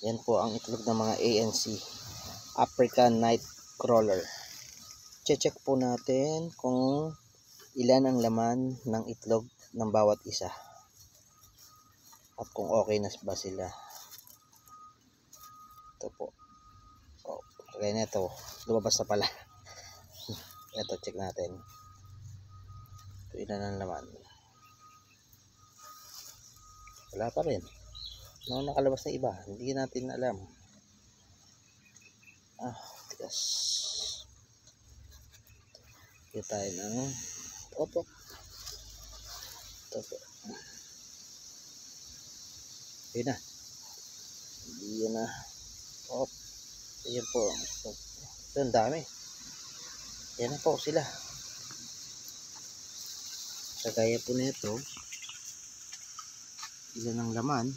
Yan po ang itlog ng mga ANC, African Night Crawler. Check po natin kung ilan ang laman ng itlog ng bawat isa at kung okay na ba sila. Ito po. Okay na ito. Lumabas na pala. Ito, check natin. Ito, ilan ang laman. Wala pa rin. Nakalabas na iba. Hindi natin alam. Tigas. Dito tayo ng opo. Ito po. Yun na. Yun na. Ayan po. Ito, ang dami. Yan na po sila. Sa gaya po nito, ilan ang laman.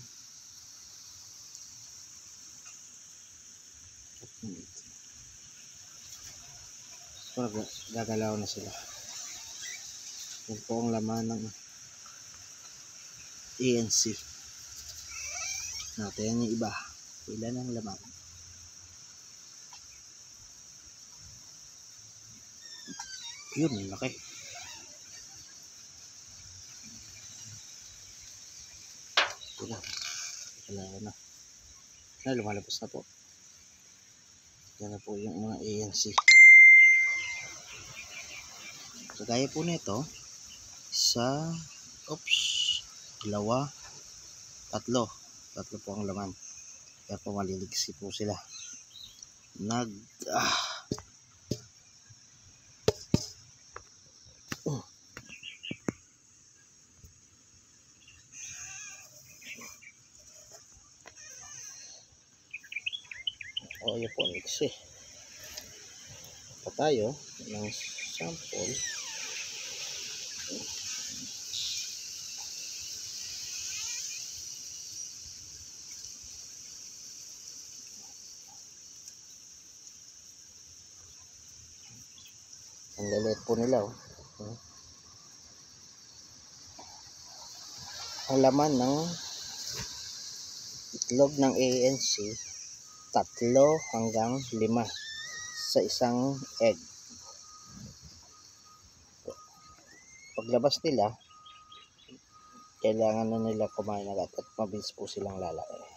So, gagalaw na sila. Yan po ang laman ng ANC natin. Yung iba, ilan ang laman. Yun, laki. Wala na. Lumalabas na po. Yan na po yung mga ANC. So, gaya po nito, dalawa, tatlo po ang laman. Kaya po maliligsi po sila. Yun po, ligsi. Pa tayo ng sample. Ang lalit po nila. Ang laman ng itlog ng ANC, 3 hanggang 5 sa isang egg. Paglabas nila, kailangan na nila kumain agad at mabilis po silang lalaki.